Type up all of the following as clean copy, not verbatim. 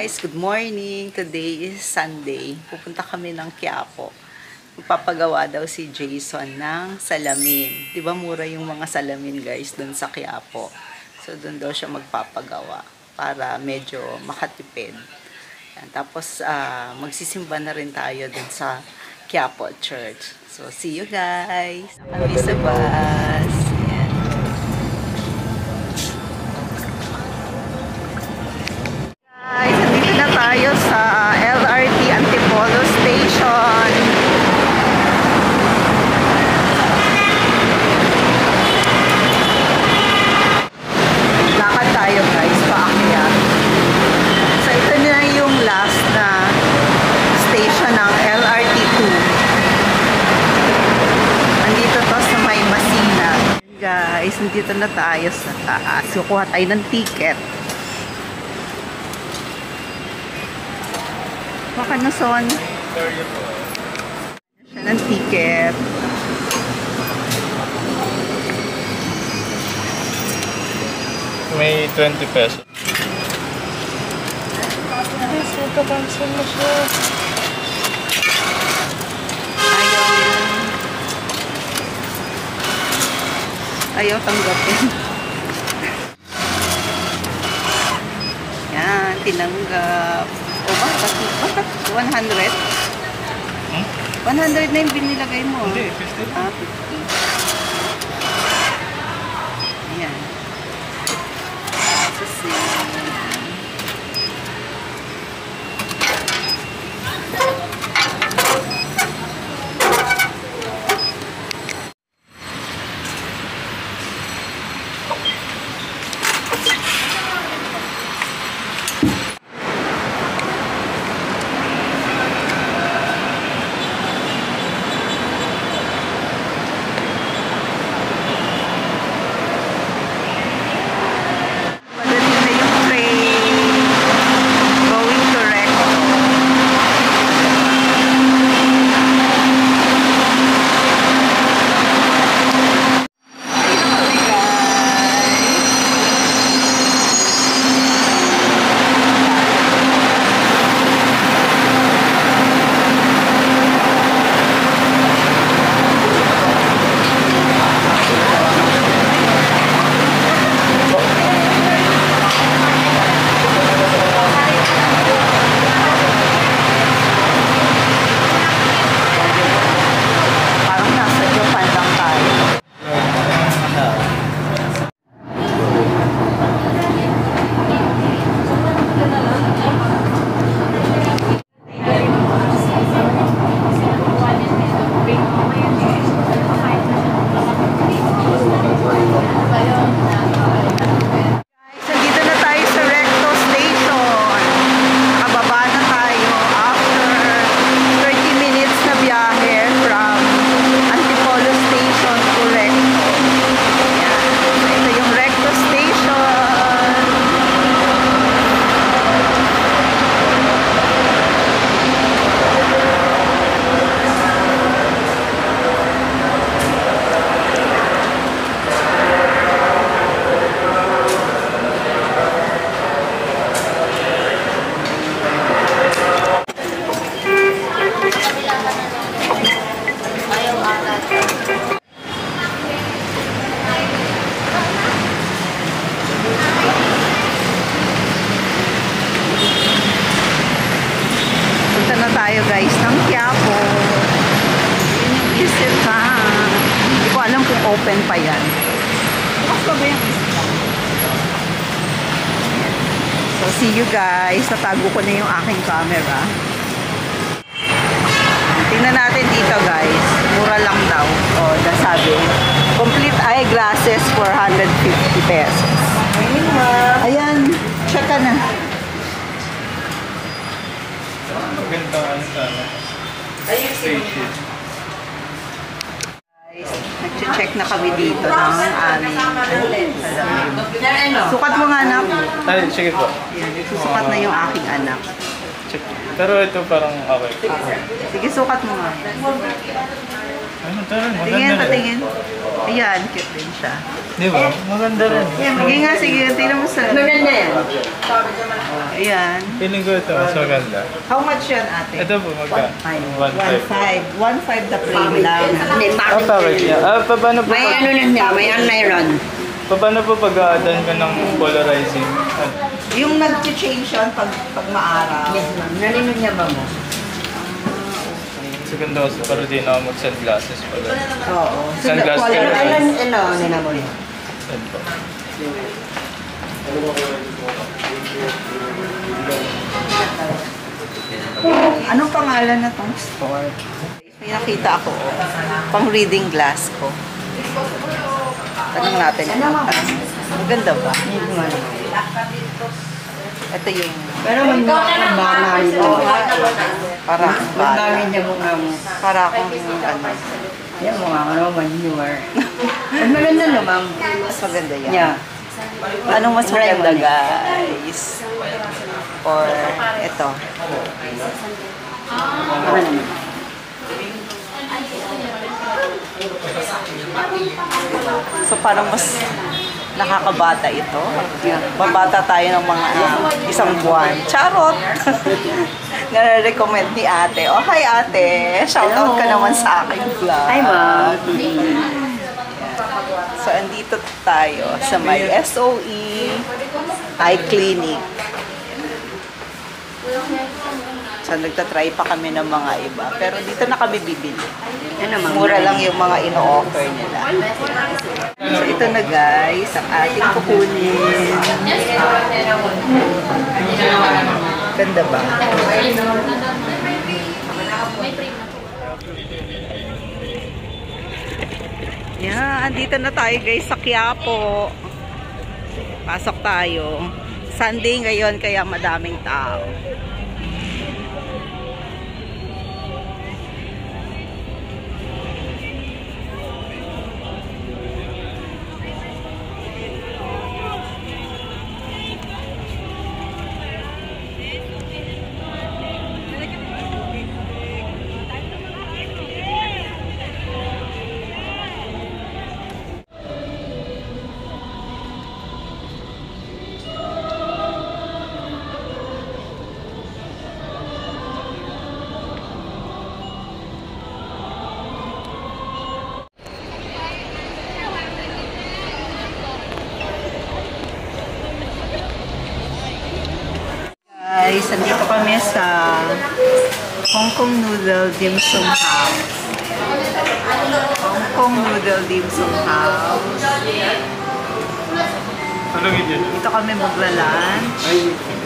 Guys, good morning. Today is Sunday. Pupunta kami ng Quiapo. Magpapagawa daw si Jason ng salamin. 'Di ba mura yung mga salamin, guys, doon sa Quiapo. So doon daw siya magpapagawa para medyo makatipid. Yan. Tapos magsisimba na rin tayo doon sa Quiapo Church. So see you guys. Kami sa bus. Tayo sa LRT Antipolo Station. Lakad tayo, guys, paakyat. So ito na yung last na station ng LRT 2. Nandito to sa may Masina. Guys, nandito na tayo sa taas. Kukuha tayo ng ticket. Baka na son. Siya ng ticket. May 20 pesos. Cancel na siya. Ayaw tanggapin. Yan, tinanggap. O bakit 100? 100 na yung binilagay mo. Hindi, 50. 50. Ayan. Tayo, guys, ng Quiapo. Yun yung isipan. Hindi ko alam kung open pa yan. Bukas pa ba yung isipan? So, see you guys. Natago ko na yung aking camera. Tingnan natin dito, guys. Mura lang daw. O, nasabi. Complete eyeglasses, 450 pesos. Ayan. Check ka na. Maganda ano sana. Guys, nag-check na kami dito ng aming sukat mo nga, anak. Ay, sige po. Susukat na yung aking anak. Check. Pero ito parang okay. Sige, sukat mo nga. Ano, tara, maganda Tingin, na. patingin. Ayan, cute din siya. Di ba? Maganda rin. Sige nga, sige. Tingnan mo sa... Maganda yan. Ayan. Feeling ko ito, mas maganda. How much yan, ate? Ito po, magka? 1.5. 1.5 the frame lang. Hindi, bakit? Bakit niya? Paano po May ano na niya, may nylon. Paano po pag-a-add-on ka ng polarizing? Yung nag-change yun pag maaraw. Yes, ma'am. Nalino niya ba mo? Sa ganda kasi para di na ako mag-sunglasses pala. Oo. Sunglasses ka rin. Ano, nila mo niya? Yan po. Anong pangalan na tong store? May nakita ako, pang reading glass ko. Tanong natin yung maganda ba? Ito yung... Pero magdamay mo. Para Magdamay niya mo nga mo. para akong ano. Yan mo nga, ano, manure. Mas maganda no, ma'am. Mas maganda yan. Yeah. Anong mas Try mo maganda, na. guys? Or ito. Ano naman? So parang mas nakakabata ito. Yeah. Mabata tayo ng mga isang buwan. Charot! Nare-recommend ni ate. Oh, hi ate! Shoutout ka naman sa aking vlog. Hi, ma'am. So, andito tayo sa may SOE Eye Clinic. So, nagtatry pa kami ng mga iba. Pero dito na kami bibili. Ano, ma'am? Mura lang yung mga ino-offer nila. So, ito na guys, ang ating kukunin. Ganda ba? Yeah, andito na tayo guys sa Quiapo. Pasok tayo. Sunday ngayon kaya madaming tao. Guys, nandito kami sa Hong Kong Noodle Dim Sum House. Hong Kong Noodle Dim Sum House. Anong yun? Dito kami magla-lunch.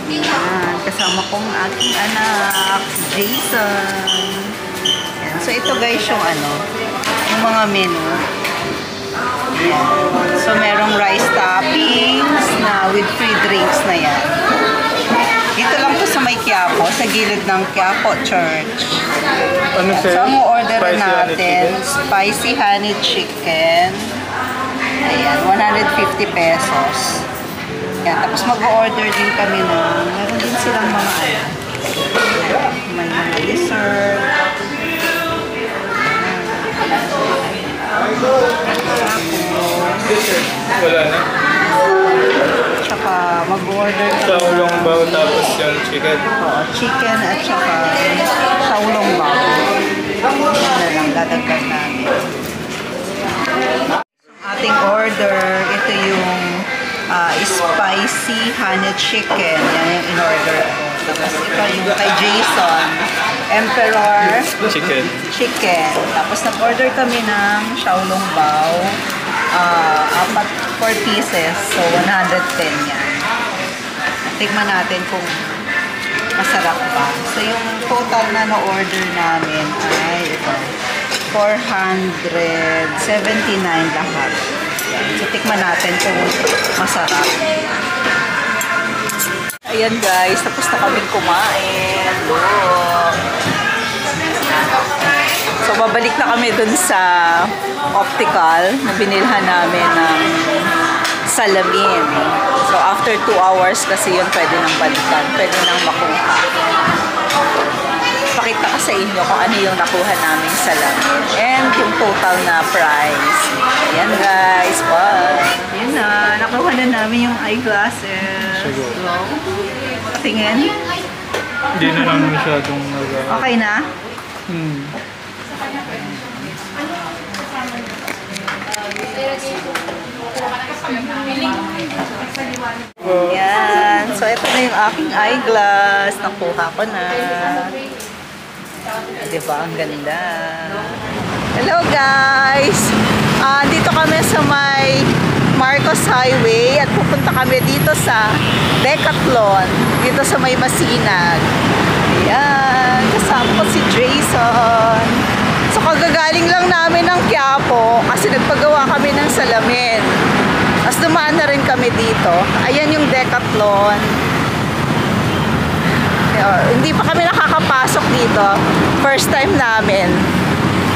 Ayan, kasama kong aking anak, Jason. Ayan. So ito guys yung ano, yung mga menu. Ayan. So merong rice toppings na with free drinks na yan. Dito lang to sa may Quiapo, sa gilid ng Quiapo Church. Ano So, sa'yo? ang order Spicy honey natin, chicken? spicy honey chicken. Ayan, 150 pesos. Ayan, tapos mag-order din kami ng, meron din silang mga ano, may mga dessert. Wala na. Tsaka mag-order Sa kami ulong baw tapos yung chicken. chicken at saka shaolong bao. Yan na lang, dadagdag namin. Ating order, ito yung spicy honey chicken. Yan yung in-order ko. Tapos ito yung kay Jason, Emperor Chicken. chicken. Tapos nag-order kami ng shaolong bao. 4 pieces. So, 110 yan. Tignan natin kung masarap ba. So, yung total na na-order namin ay ito. 479 lahat. Yan. So, tikman natin kung masarap. Ayan guys, tapos na kaming kumain. Look. So, babalik na kami dun sa optical na binilhan namin ng salamin. So, after 2 hours kasi yun pwede nang balikan. Pwede nang makuha. Pakita ko sa inyo kung ano yung nakuha namin salamin. And yung total na price. Ayan guys, bye! namin yung eyeglasses. Siguro. So, tingin. Hindi na lang masyadong Okay na? Yan. So, ito na yung aking eyeglass. Nakuha ko na. Diba? Ang ganda. Hello, guys! Dito kami sa may Marcos Highway at pupunta kami dito sa Decathlon. Dito sa may Masinag. Ayan. Kasama ko si Jason. So, kagagaling lang namin ng Quiapo kasi nagpagawa kami ng salamin. Tapos dumaan na rin kami dito. Ayan yung Decathlon. Hindi pa kami nakakapasok dito. First time namin.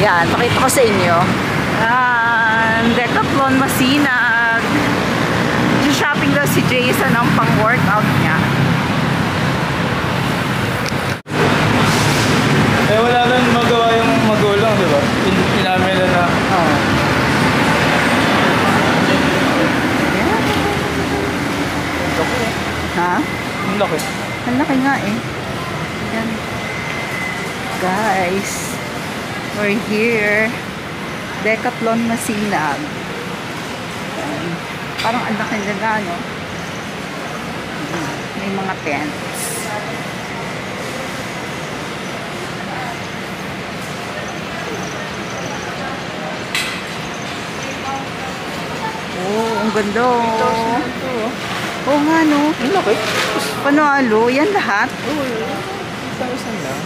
Yan, pakita ko sa inyo. Decathlon Masinag. Shopping daw si Jason ng pang-workout niya. Eh, wala nang magawa yung magulang, di ba? Inamin na. Oh. Ha? Ang laki. Ang laki nga eh. Yan. Guys, we're here. Decathlon Masinag. Yan. Parang ang laki nila, no? May mga tents. Oh, ang ganda. Oo nga, no? Ang laki. Panalo, yan lahat. Oo, isang lang.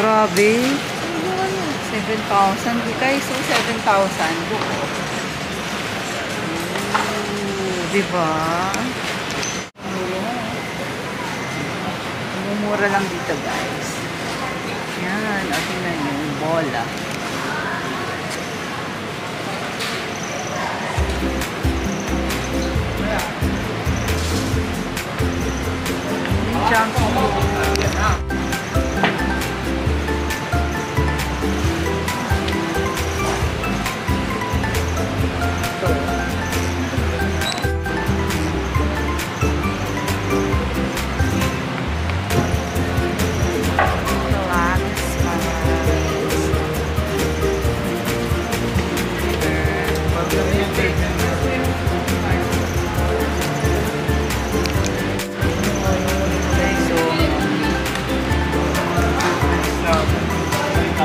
Grabe. 7,000. Guys, so 7,000. Diba? Mumura lang dito, guys. Yan. O, tingnan nyo. Yung bola. Jump.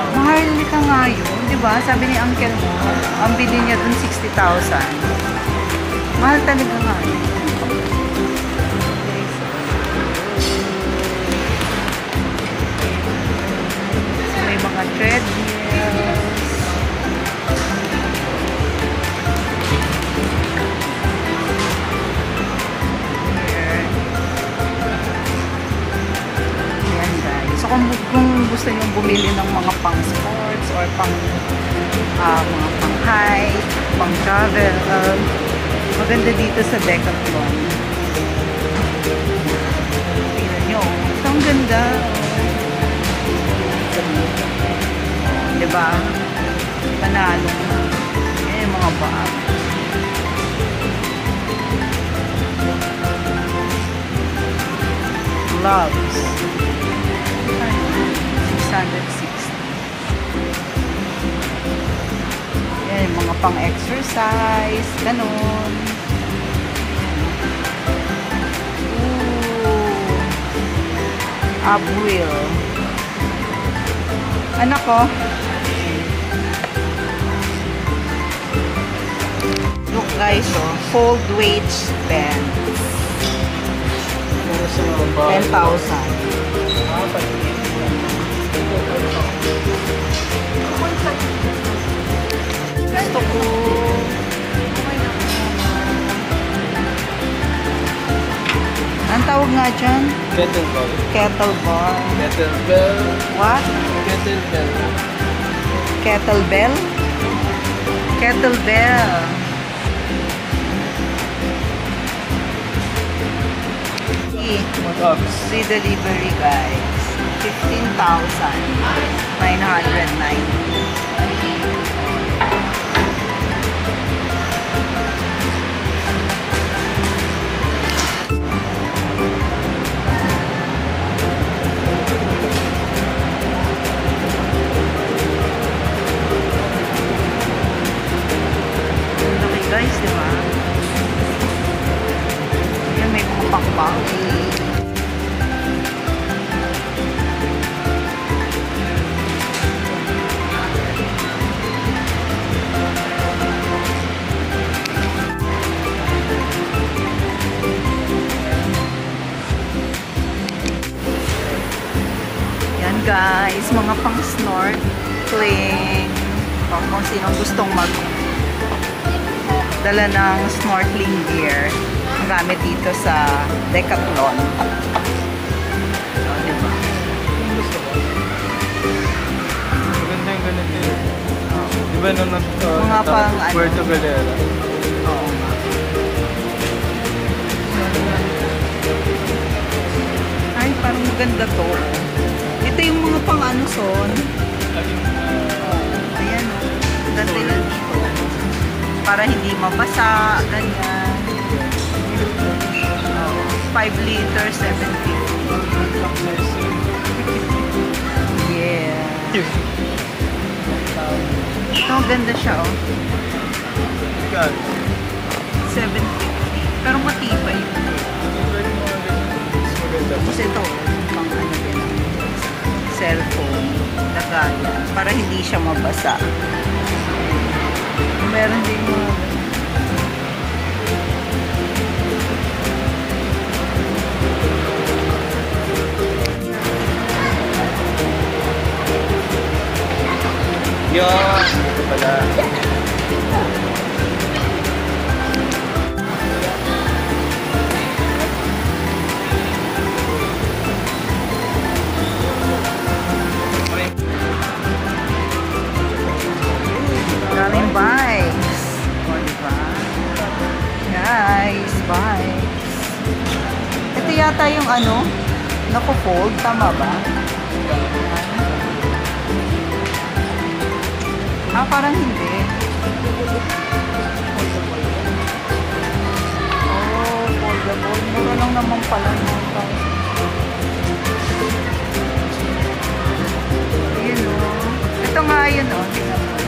Mahal ka nga yun, di ba? Sabi ni uncle mo, ang bili niya dun 60,000. Mahal talaga nga yun. So, may mga treadmills. So kung gusto nyo bumili ng mga pang sports or pang mga pang hike, pang travel, maganda dito sa Decathlon. Tingnan nyo, ito ang ganda. Diba? Panalo. Eh, mga bag. Gloves. 660. Yan, mga pang-exercise, ganun. Ooh. Ab wheel. Anak ko. Look guys, oh. Fold weights pen. 10,000. Gusto ko. Ang tawag nga dyan? Kettlebell. Kettlebell. Kettlebell. What? Kettlebell. Kettlebell? Kettlebell. Free delivery guys. 15,990. guys, mga pang snorkeling. Kung sinong gustong dala ng snorkeling gear, gamit dito sa Decathlon. So, diba? Maganda yung ganito yun. Diba nung Mga pang ano? Puerto Galera? Oo nga. Ay, parang maganda to. Ito yung mga pang ano, son. Ayan o. Ganda lang dito. Para hindi mabasa. Ganyan. 5 liters, 750. Yeah. Ito, ganda siya oh. God. 750. Pero matibay. Tapos ito, pang ano din, cellphone, lagayan, para hindi siya mabasa. Meron din mga Yun! Ito pala. maraming bikes. O, diba? Guys, bikes. Ito yata yung ano, nako-fold, tama ba? Ah, parang hindi. Oh, foldable. Mura lang naman pala ng yun o. Ito nga yun o. Tingnan mo.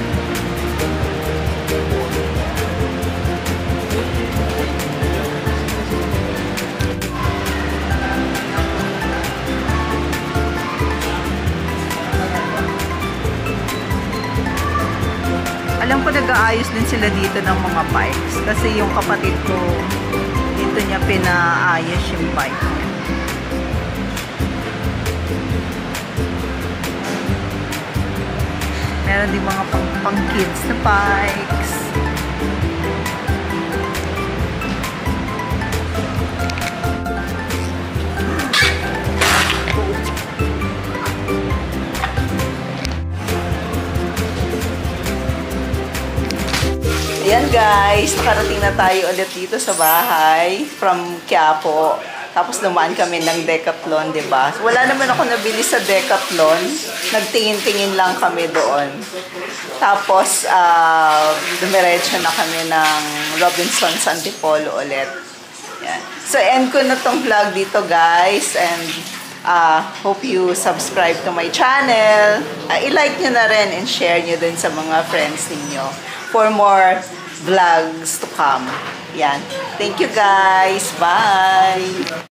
Alam ko nag-aayos din sila dito ng mga bikes kasi yung kapatid ko dito niya pinaayos yung bike niya. Meron din mga pang kids na bikes. Ayan guys, nakarating na tayo ulit dito sa bahay from Quiapo. Tapos dumaan kami ng Decathlon, diba? Wala naman ako nabili sa Decathlon. Nagtingin-tingin lang kami doon. Tapos, dumiretso na kami ng Robinsons Antipolo ulit. Yan. So, end ko na tong vlog dito guys. And hope you subscribe to my channel. I-like nyo na rin and share nyo dun sa mga friends ninyo for more vlogs to come. Yan. Thank you guys. Bye!